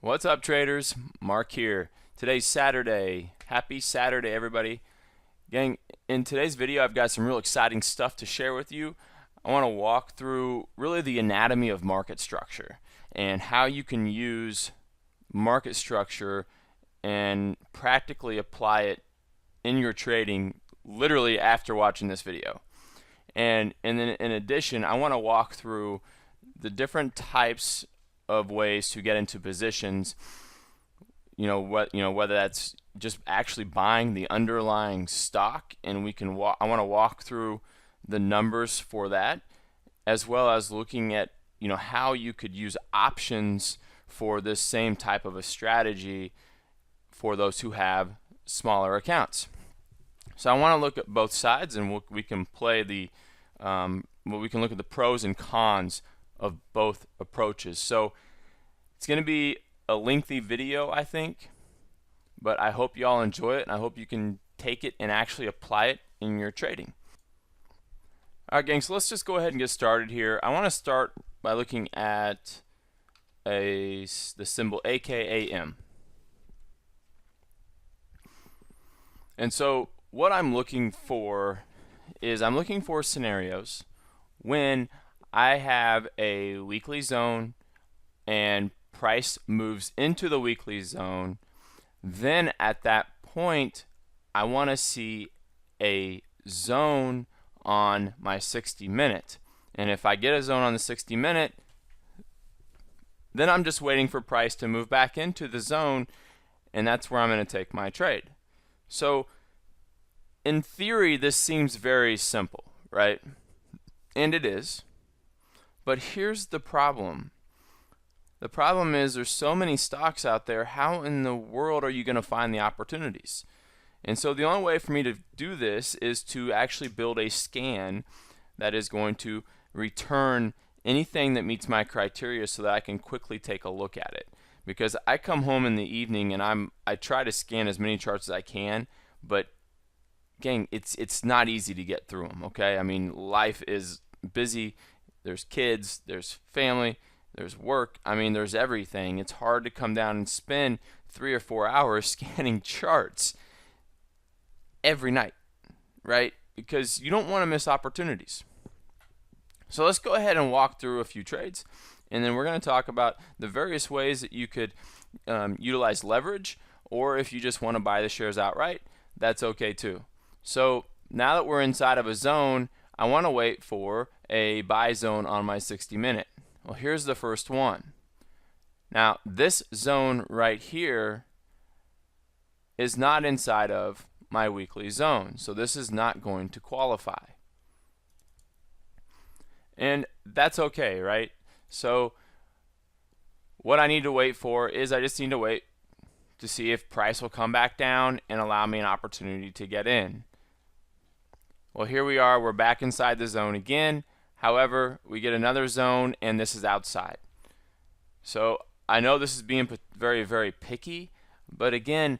What's up, traders? Mark here. Today's Saturday. Happy Saturday, everybody. Gang, in today's video, I've got some real exciting stuff to share with you. I want to walk through really the anatomy of market structure and how you can use market structure and practically apply it in your trading literally after watching this video. And then in addition, I want to walk through the different types of ways to get into positions, whether that's just actually buying the underlying stock, and I want to walk through the numbers for that, as well as looking at how you could use options for this same type of a strategy for those who have smaller accounts. So I want to look at both sides, and we can play we can look at the pros and cons of both approaches. So it's going to be a lengthy video, I think, but I hope you all enjoy it, and I hope you can take it and actually apply it in your trading. Alright, gang, so let's just go ahead and get started here. I want to start by looking at the symbol AKAM. And so what I'm looking for is I'm looking for scenarios when I have a weekly zone and price moves into the weekly zone. Then at that point, I want to see a zone on my 60-minute. And if I get a zone on the 60-minute, then I'm just waiting for price to move back into the zone, and that's where I'm going to take my trade. So in theory, this seems very simple, right? And it is. But here's the problem. The problem is there's so many stocks out there. How in the world are you going to find the opportunities? And so the only way for me to do this is to actually build a scan that is going to return anything that meets my criteria so that I can quickly take a look at it. Because I come home in the evening and I try to scan as many charts as I can, but gang, it's not easy to get through them, okay? I mean, life is busy. There's kids, there's family, there's work. I mean, there's everything. It's hard to come down and spend 3 or 4 hours scanning charts every night, right? Because you don't want to miss opportunities. So let's go ahead and walk through a few trades, and then we're going to talk about the various ways that you could utilize leverage, or if you just want to buy the shares outright, that's okay too. So now that we're inside of a zone, I want to wait for a buy zone on my 60-minute. Well, here's the first one. Now, this zone right here is not inside of my weekly zone, so this is not going to qualify. And that's okay, right? So what I need to wait for is I just need to wait to see if price will come back down and allow me an opportunity to get in. Well, here we are. We're back inside the zone again. However, we get another zone, and this is outside. So I know this is being very, very picky, but again,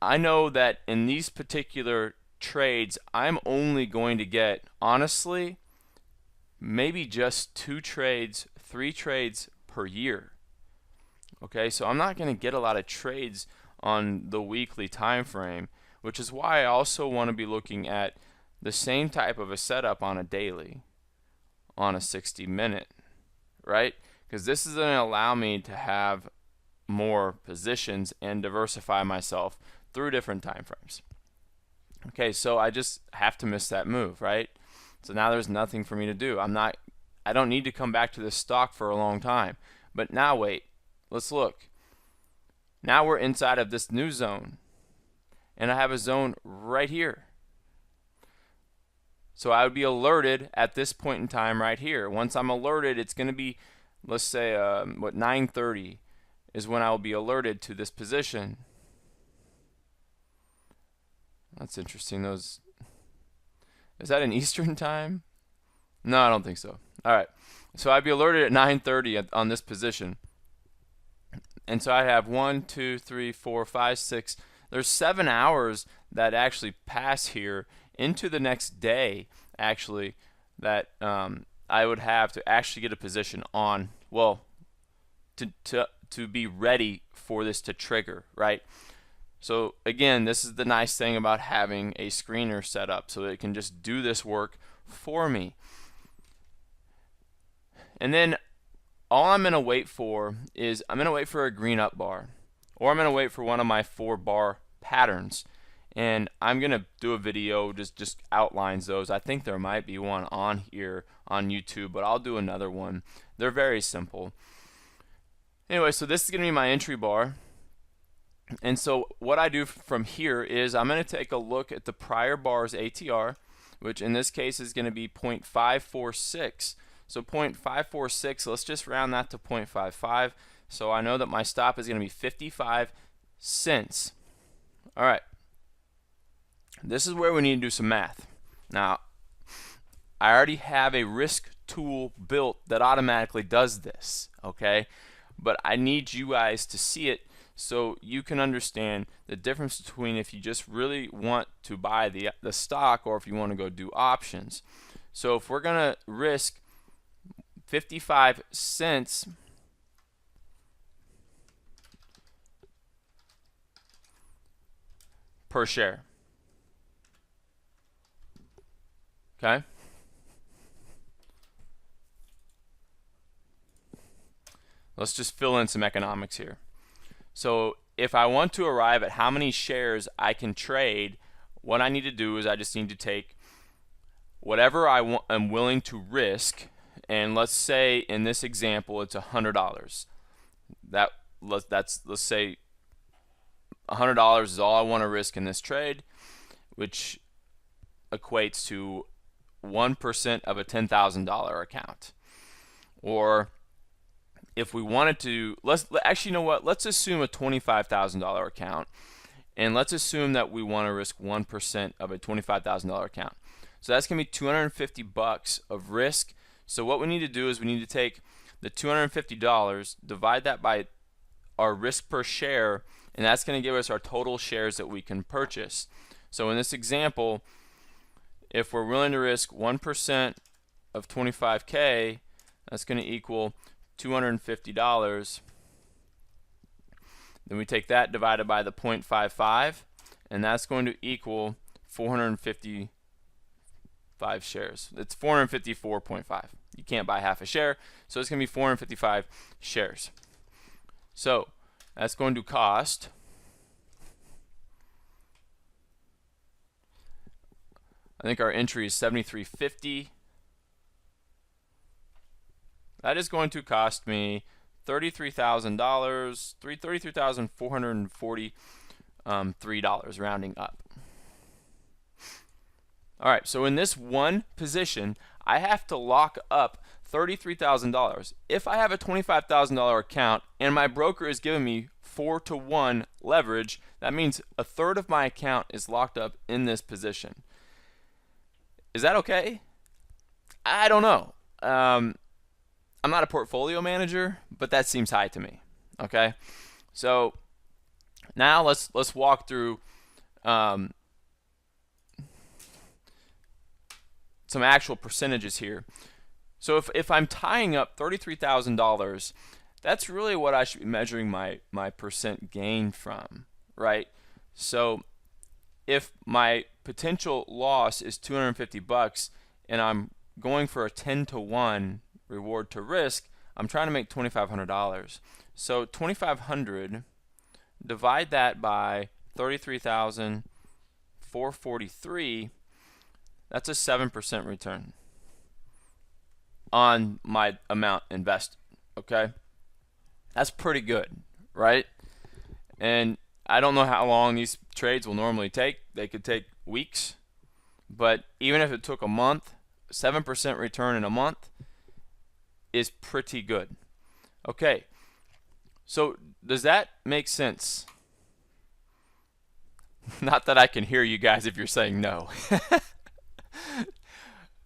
I know that in these particular trades, I'm only going to get, honestly, maybe just 2 trades, 3 trades per year. Okay, so I'm not going to get a lot of trades on the weekly time frame, which is why I also want to be looking at the same type of a setup on a daily, on a 60-minute, right? Because this is going to allow me to have more positions and diversify myself through different time frames. Okay, so I just have to miss that move, right? So now there's nothing for me to do. I don't need to come back to this stock for a long time. But now wait, let's look. Now we're inside of this new zone, and I have a zone right here. So I would be alerted at this point in time right here. Once I'm alerted, it's going to be, let's say, 9:30 is when I will be alerted to this position. That's interesting. Is that in Eastern time? No, I don't think so. All right. So I'd be alerted at 9:30 on this position. And so I have 1, 2, 3, 4, 5, 6. There's 7 hours that actually pass here into the next day, actually, that I would have to actually get a position on, well, to to be ready for this to trigger, right? So again, this is the nice thing about having a screener set up, so it can just do this work for me. And then all I'm going to wait for is I'm going to wait for a green up bar, or I'm going to wait for one of my 4-bar patterns. And I'm going to do a video just outlines those. I think there might be one on here on YouTube, but I'll do another one. They're very simple. Anyway, so this is going to be my entry bar. And so what I do from here is I'm going to take a look at the prior bar's ATR, which in this case is going to be 0.546. So 0.546, let's just round that to 0.55. So I know that my stop is going to be 55 cents. All right. This is where we need to do some math. Now, I already have a risk tool built that automatically does this, okay? But I need you guys to see it so you can understand the difference between if you just really want to buy the stock or if you want to go do options. So if we're going to risk 55 cents per share. Okay? Let's just fill in some economics here. So if I want to arrive at how many shares I can trade, what I need to do is I just need to take whatever I'm willing to risk, and let's say in this example it's $100. Let's say $100 is all I want to risk in this trade, which equates to 1% of a $10,000 account. Or if we wanted to, actually, you know what? Let's assume a $25,000 account, and let's assume that we want to risk 1% of a $25,000 account. So that's going to be 250 bucks of risk. So what we need to do is we need to take the $250, divide that by our risk per share, and that's going to give us our total shares that we can purchase. So in this example, if we're willing to risk 1% of 25K, that's going to equal $250. Then we take that divided by the 0.55, and that's going to equal 455 shares. It's 454.5. You can't buy half a share, so it's going to be 455 shares. So that's going to cost I think our entry is $73.50. That is going to cost me $33,000, $33,443, rounding up. All right, so in this one position, I have to lock up $33,000. If I have a $25,000 account and my broker is giving me 4-to-1 leverage, that means a third of my account is locked up in this position. Is that okay? I don't know. I'm not a portfolio manager, but that seems high to me. Okay, so now let's walk through some actual percentages here. So if I'm tying up $33,000, that's really what I should be measuring my percent gain from, right? So if my potential loss is 250 bucks and I'm going for a 10-to-1 reward to risk, I'm trying to make $2,500. So 2,500, divide that by 33,443, that's a 7% return on my amount invested. Okay, that's pretty good, right? And I don't know how long these trades will normally take. They could take weeks, but even if it took a month, 7% return in a month is pretty good. Okay, so does that make sense? Not that I can hear you guys if you're saying no.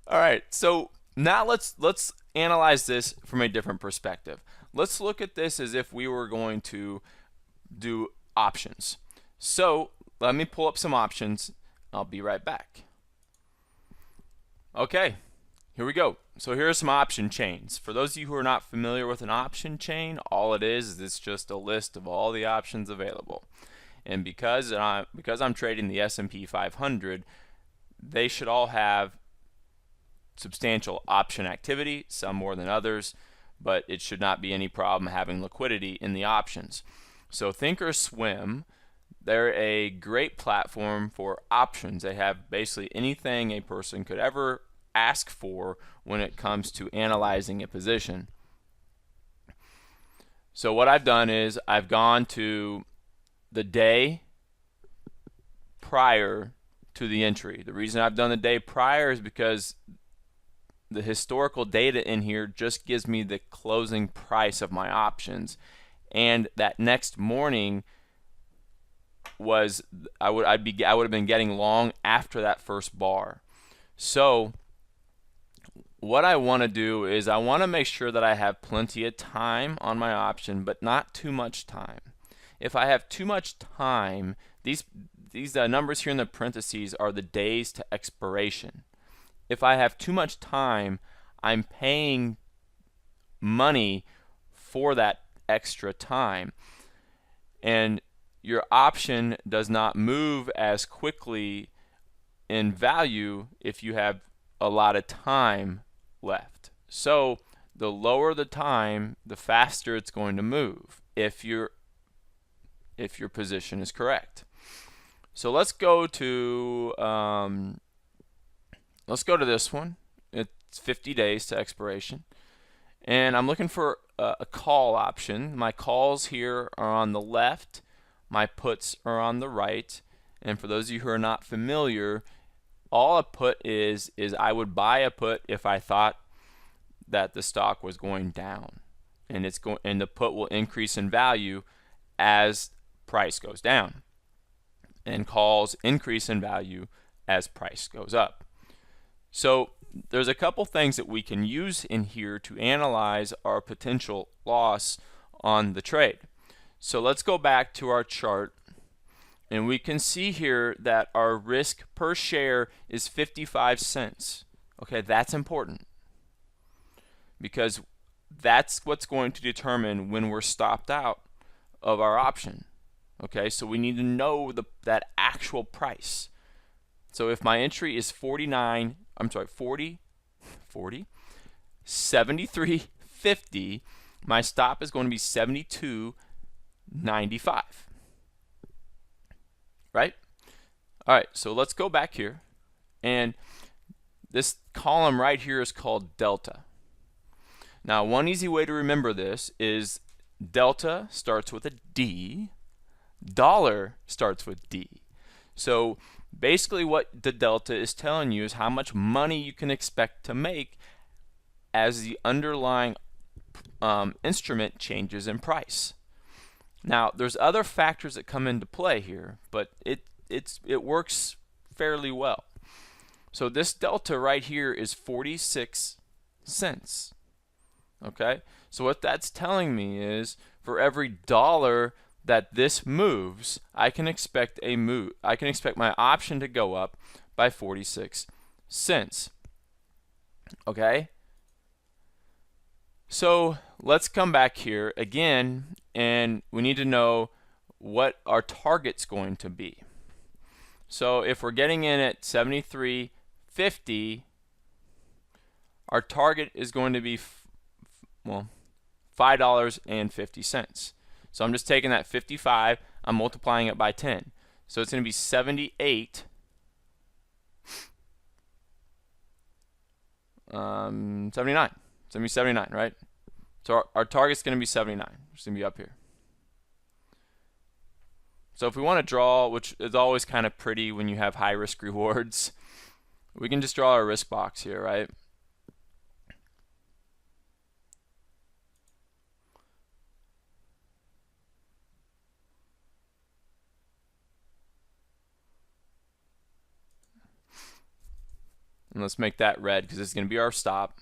All right, so now let's analyze this from a different perspective. Let's look at this as if we were going to do options. So let me pull up some options. I'll be right back. Okay, here we go. So here are some option chains. For those of you who are not familiar with an option chain, all it is it's just a list of all the options available. And because I'm trading the S&P 500, they should all have substantial option activity, some more than others, but it should not be any problem having liquidity in the options. So Thinkorswim, they're a great platform for options. They have basically anything a person could ever ask for when it comes to analyzing a position. So what I've done is I've gone to the day prior to the entry. The reason I've done the day prior is because the historical data in here just gives me the closing price of my options, and that next morning was I would have been getting long after that first bar. So what I want to do is I want to make sure that I have plenty of time on my option, but not too much time. If I have too much time, these numbers here in the parentheses are the days to expiration. If I have too much time, I'm paying money for that extra time. And your option does not move as quickly in value if you have a lot of time left. So the lower the time, the faster it's going to move if your position is correct. So let's go to this one. It's 50 days to expiration, and I'm looking for a call option. My calls here are on the left, my puts are on the right. And for those of you who are not familiar, all a put is I would buy a put if I thought that the stock was going down, and the put will increase in value as price goes down, and calls increase in value as price goes up. So there's a couple things that we can use in here to analyze our potential loss on the trade. So let's go back to our chart, and we can see here that our risk per share is 55 cents. Okay, that's important because that's what's going to determine when we're stopped out of our option. Okay, so we need to know that actual price. So if my entry is 73.50, my stop is going to be 72.95. Right? All right, so let's go back here, and this column right here is called delta. Now, one easy way to remember this is delta starts with a D, dollar starts with D. So basically what the delta is telling you is how much money you can expect to make as the underlying instrument changes in price. Now, there's other factors that come into play here, but it works fairly well. So this delta right here is 46 cents. Okay, so what that's telling me is for every dollar that this moves, I can expect my option to go up by 46 cents. Okay, so let's come back here again, and we need to know what our target's going to be. So if we're getting in at 73.50, our target is going to be $5.50. So I'm just taking that 55, I'm multiplying it by 10. So it's going to be 78. 79. It's going to be 79, right? So our target's going to be 79. It's going to be up here. So if we want to draw, which is always kind of pretty when you have high risk rewards, we can just draw our risk box here, right? And let's make that red because it's going to be our stop.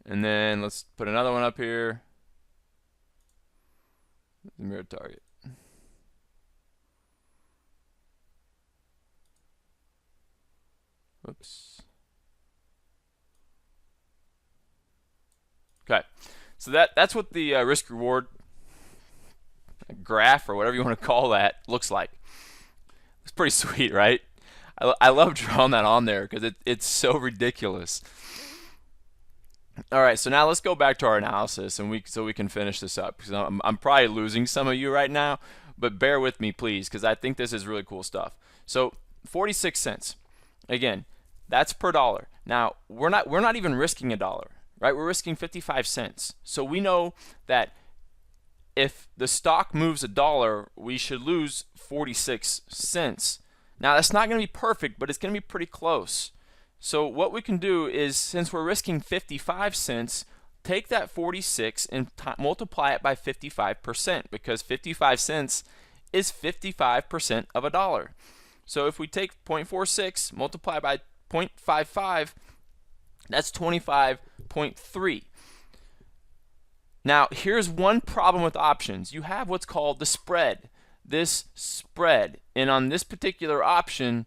And then let's put another one up here. The mirror target. Whoops. Okay, so that's what the risk reward graph, or whatever you want to call that, looks like. It's pretty sweet, right? I love drawing that on there because it's so ridiculous. All right, so now let's go back to our analysis, and so we can finish this up, because I'm probably losing some of you right now, but bear with me, please, because I think this is really cool stuff. So 46 cents, again, that's per dollar. Now we're not even risking a dollar, right? We're risking 55 cents. So we know that if the stock moves a dollar, we should lose 46 cents. Now that's not going to be perfect, but it's going to be pretty close. So what we can do is, since we're risking 55 cents, take that 46 and multiply it by 55%, because 55 cents is 55% of a dollar. So if we take 0.46, multiply by 0.55, that's 25.3. Now here's one problem with options. You have what's called the spread. This spread, and on this particular option,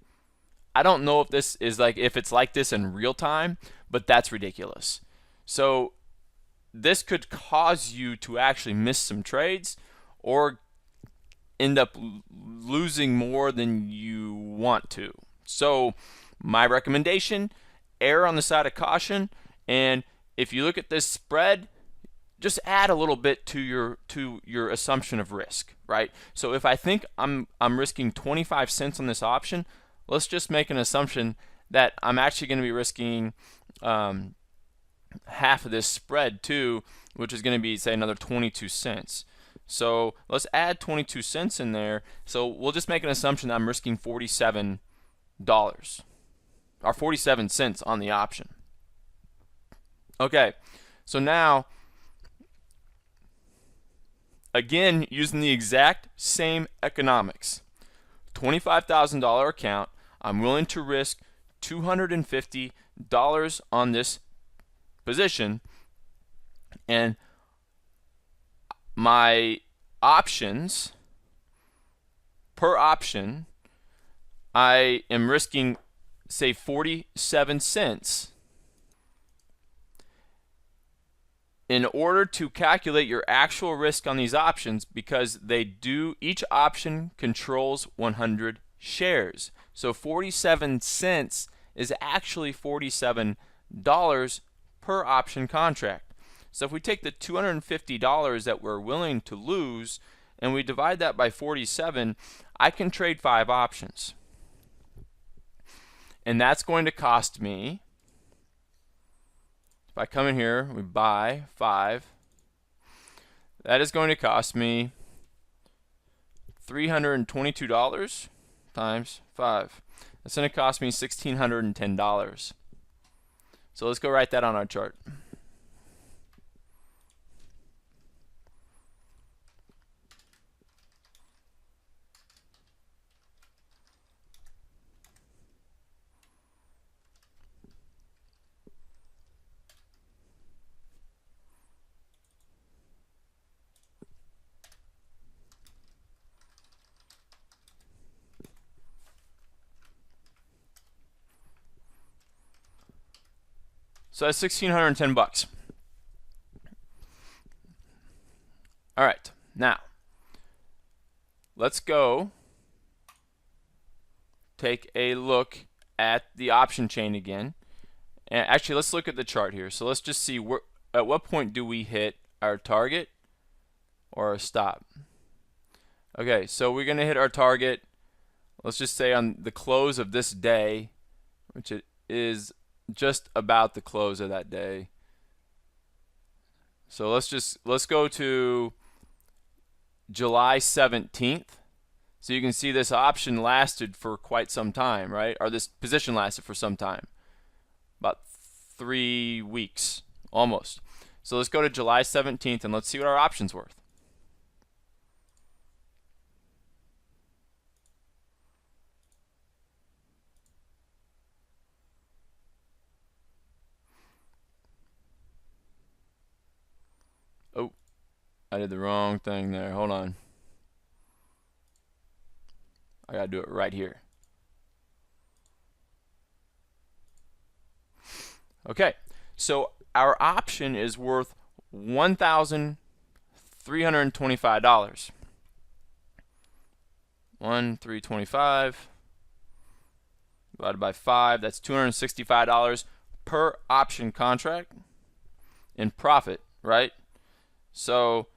I don't know if this is if it's like this in real time, but that's ridiculous. So this could cause you to actually miss some trades, or end up losing more than you want to. So my recommendation, err on the side of caution, and if you look at this spread, just add a little bit to your assumption of risk, right? So if I think I'm risking 25 cents on this option, let's just make an assumption that I'm actually going to be risking half of this spread too, which is going to be, say, another 22 cents. So let's add 22 cents in there. So we'll just make an assumption that I'm risking $47 or 47 cents on the option. Okay, so now, again, using the exact same economics, $25,000 account, I'm willing to risk $250 on this position, and my options, per option, I am risking, say, 47 cents. In order to calculate your actual risk on these options, because each option controls 100 shares. So 47 cents is actually $47 per option contract. So if we take the $250 that we're willing to lose and we divide that by 47, I can trade 5 options. And that's going to cost me, if I come in here, we buy 5, that is going to cost me $322 times 5. That's going to cost me $1,610. So let's go write that on our chart. So that's $1,610. All right, now let's go take a look at the option chain again. And actually, let's look at the chart here. So let's just see at what point do we hit our target or a stop. Okay, so we're going to hit our target, let's just say on the close of this day, which it is just about the close of that day. So let's go to July 17th. So you can see this option lasted for quite some time, right? Or this position lasted for some time, about 3 weeks almost. So let's go to July 17th and let's see what our option's worth. Oh, I did the wrong thing there. Hold on. I gotta do it right here. Okay, so our option is worth $1,325. 1,325 divided by 5, that's $265 per option contract in profit, right? So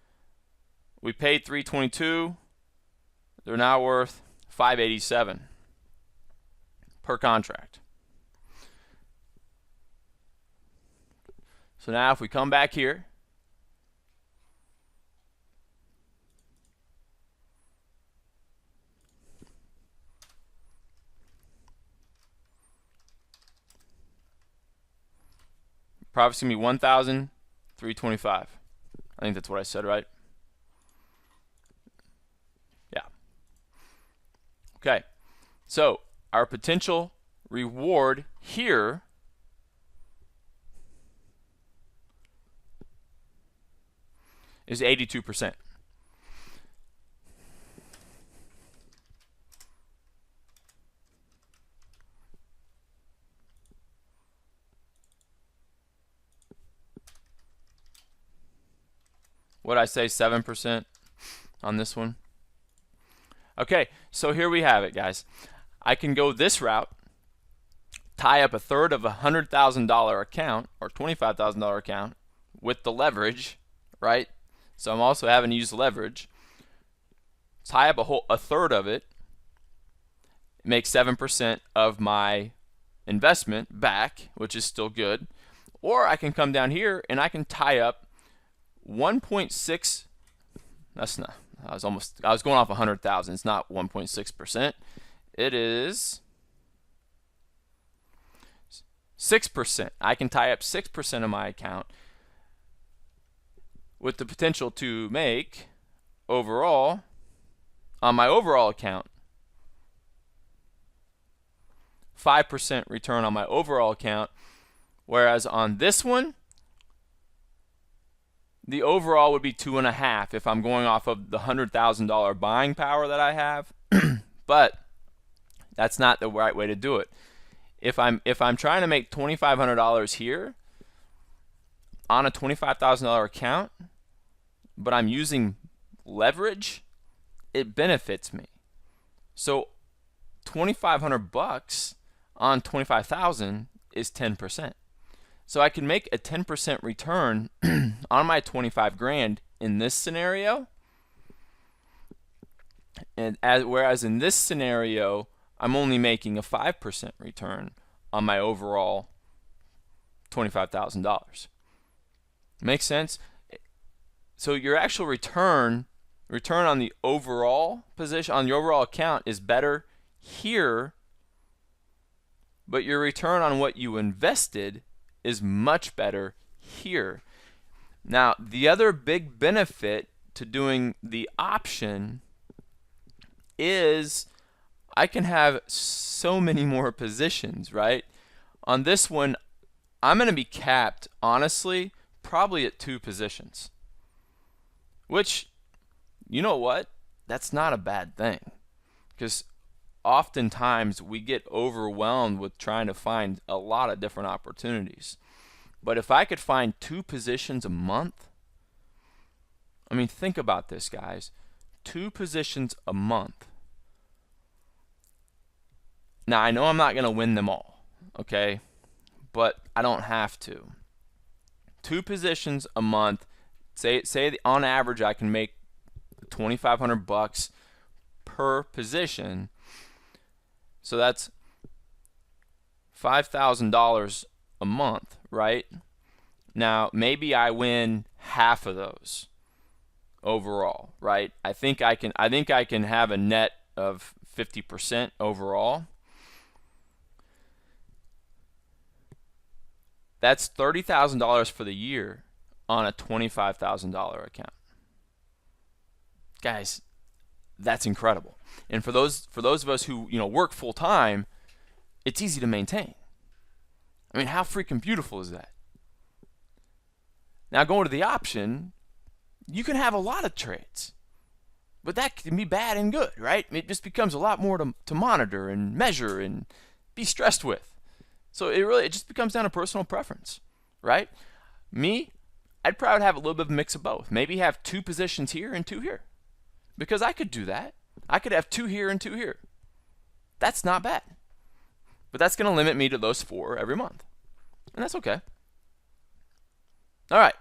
we paid $322, they're now worth $587 per contract. So now if we come back here, profit's gonna be $1,325. I think that's what I said, right? Yeah. Okay. So our potential reward here is 82%. What'd I say, 7% on this one? Okay, so here we have it, guys. I can go this route, tie up a third of a $100,000 account or $25,000 account with the leverage, right? So I'm also having to use leverage. Tie up a third of it, make 7% of my investment back, which is still good. Or I can come down here and I can tie up 1.6. That's not. I was going off 100,000. It's not 1.6%. It is 6%. I can tie up 6% of my account with the potential to make overall on my overall account 5% return on my overall account, whereas on this one the overall would be 2.5 if I'm going off of the $100,000 buying power that I have. But that's not the right way to do it. If I'm trying to make $2,500 here on a $25,000 account, but I'm using leverage, it benefits me. So $2,500 on 25,000 is 10%. So I can make a 10% return on my 25 grand in this scenario, and whereas in this scenario I'm only making a 5% return on my overall $25,000. Make sense? So your actual return on the overall position, on your overall account, is better here, but your return on what you invested is much better here. Now, the other big benefit to doing the option is I can have so many more positions, right? On this one, I'm going to be capped, honestly, probably at 2 positions. Which, you know what? That's not a bad thing. Because oftentimes we get overwhelmed with trying to find a lot of different opportunities. But if I could find 2 positions a month, I mean, think about this, guys. 2 positions a month. Now, I know I'm not going to win them all, okay? But I don't have to. 2 positions a month. Say on average I can make $2,500 per position. So that's $5,000 a month, right? Now, maybe I win half of those overall, right? I think I can have a net of 50% overall. That's $30,000 for the year on a $25,000 account. Guys, that's incredible. And for those of us who, work full time, it's easy to maintain. I mean, how freaking beautiful is that? Now, going to the option, you can have a lot of trades, but that can be bad and good, right? It just becomes a lot more to monitor and measure and be stressed with. So it just becomes down to personal preference, right? Me, I'd probably have a little bit of a mix of both. Maybe have 2 positions here and 2 here, because I could do that. I could have 2 here and 2 here. That's not bad. But that's going to limit me to those 4 every month, and that's okay. All right.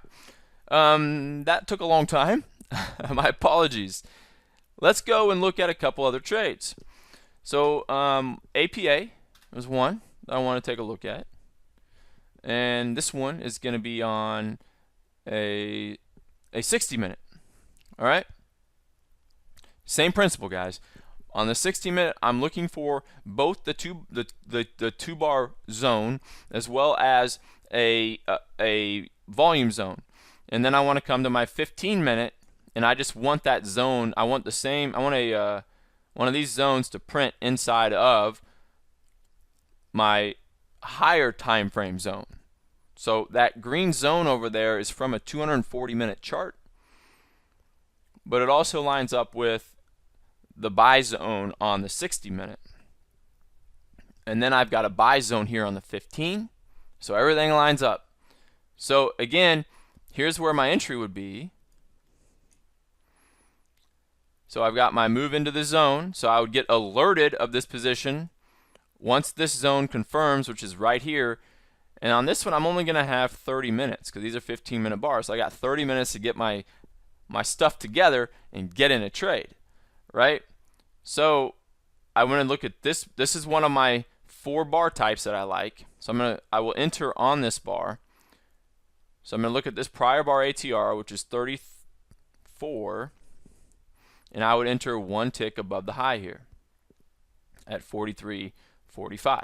That took a long time. My apologies. Let's go and look at a couple other trades. So APA is one that I want to take a look at, and this one is going to be on a 60-minute. All right. Same principle, guys. On the 60-minute, I'm looking for both the two bar zone as well as a volume zone, and then I want to come to my 15-minute, and I just want that zone. I want the same. I want a one of these zones to print inside of my higher time frame zone. So that green zone over there is from a 240-minute chart, but it also lines up with the buy zone on the 60-minute. And then I've got a buy zone here on the 15. So everything lines up. So again, here's where my entry would be. So I've got my move into the zone. So I would get alerted of this position once this zone confirms, which is right here. And on this one, I'm only going to have 30 minutes because these are 15-minute bars. So I got 30 minutes to get my stuff together and get in a trade, right? So I want to look at this. This is one of my 4 bar types that I like. So I will enter on this bar. So I'm going to look at this prior bar ATR, which is 34, and I would enter 1 tick above the high here at 43.45.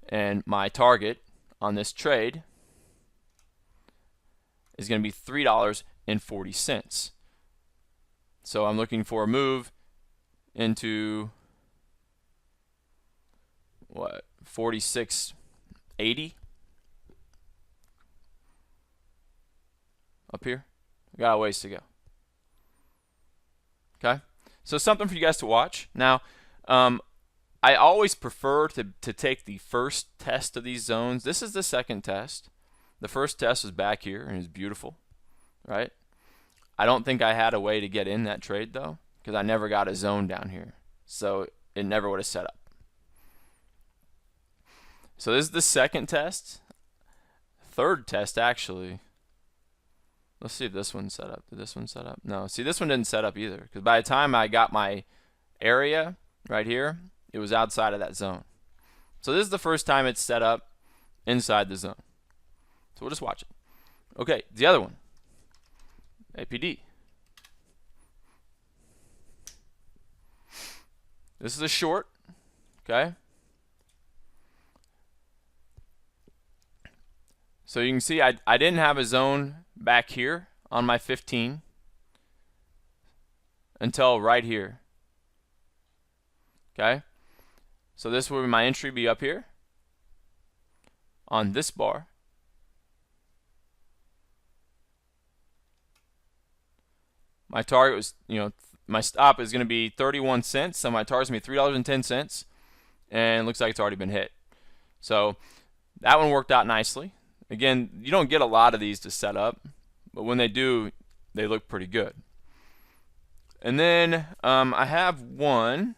And my target on this trade is going to be $3.40. So I'm looking for a move into what, 46.80 up here. We got a ways to go. Okay, so something for you guys to watch. Now, I always prefer to take the first test of these zones. This is the second test. The first test was back here and it's beautiful, right? I don't think I had a way to get in that trade though, because I never got a zone down here, so it never would have set up. So this is the second test. Third test, actually. Let's see if this one's set up. Did this one set up? No. See, this one didn't set up either, because by the time I got my area right here, it was outside of that zone. So this is the first time it's set up inside the zone. So we'll just watch it. Okay, the other one, APD. This is a short, okay? So you can see I didn't have a zone back here on my 15 until right here. Okay? So this would my entry be up here on this bar. My target was, my stop is going to be 31 cents, so my target's going to be $3.10, and it looks like it's already been hit. So that one worked out nicely. Again, you don't get a lot of these to set up, but when they do, they look pretty good. And then I have one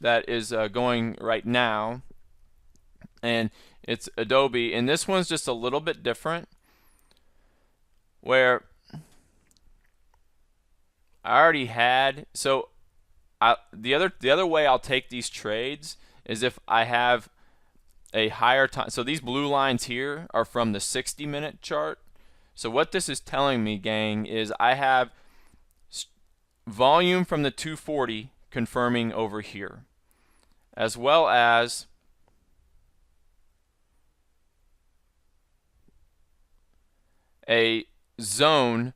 that is going right now, and it's Adobe, and this one's just a little bit different, where I already had, so the other way I'll take these trades is if I have a higher time. So these blue lines here are from the 60-minute chart. So what this is telling me, gang, is I have volume from the 240 confirming over here, as well as a zone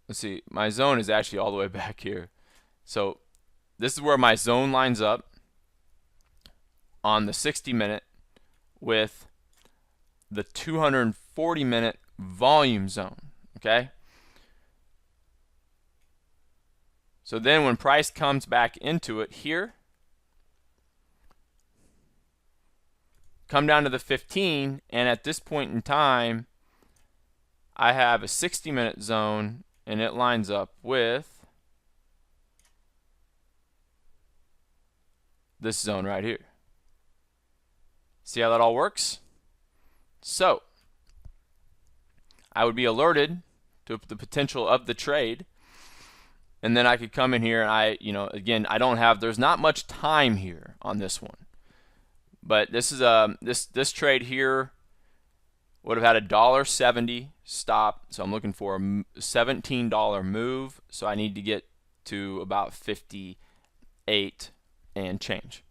let's see, my zone is actually all the way back here. So this is where my zone lines up on the 60-minute with the 240-minute volume zone, okay? So then when price comes back into it here, come down to the 15, and at this point in time, I have a 60-minute zone, and it lines up with this zone right here. See how that all works? So I would be alerted to the potential of the trade, and then I could come in here and again, there's not much time here on this one. But this is this trade here would have had a $1.70 stop, so I'm looking for a $17 move, so I need to get to about 58 and change.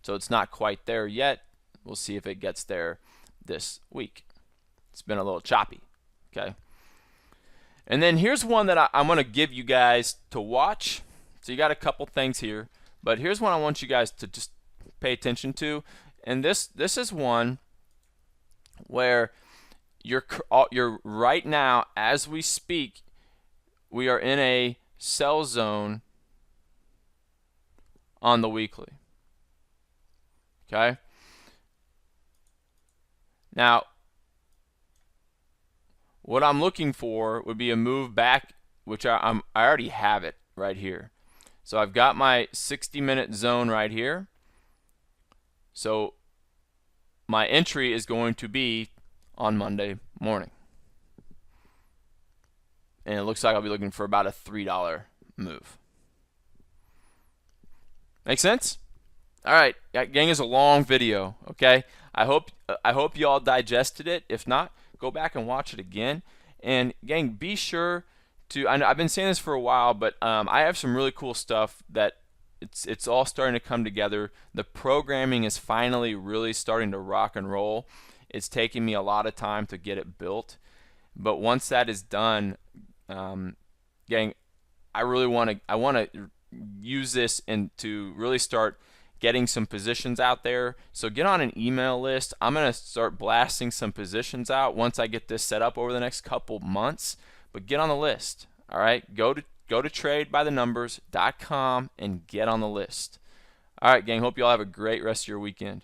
So it's not quite there yet. We'll see if it gets there this week. It's been a little choppy, okay? And then here's one that I'm going to give you guys to watch. So you got a couple things here, but here's one I want you guys to just pay attention to. And this is one where you're right now, as we speak, we are in a sell zone on the weekly. Okay? Now, what I'm looking for would be a move back, which I already have it right here. So I've got my 60-minute zone right here. So my entry is going to be on Monday morning. And it looks like I'll be looking for about a $3 move. Make sense? All right, that gang is a long video, okay? I hope you all digested it. If not, go back and watch it again. And gang, be sure to, I've been saying this for a while, but I have some really cool stuff that it's all starting to come together. The programming is finally really starting to rock and roll. It's taking me a lot of time to get it built, but once that is done, gang, I want to use this and to really start getting some positions out there. So get on an email list. I'm going to start blasting some positions out once I get this set up over the next couple months. But get on the list. All right, go to tradebythenumbers.com and get on the list. All right, gang, hope you all have a great rest of your weekend.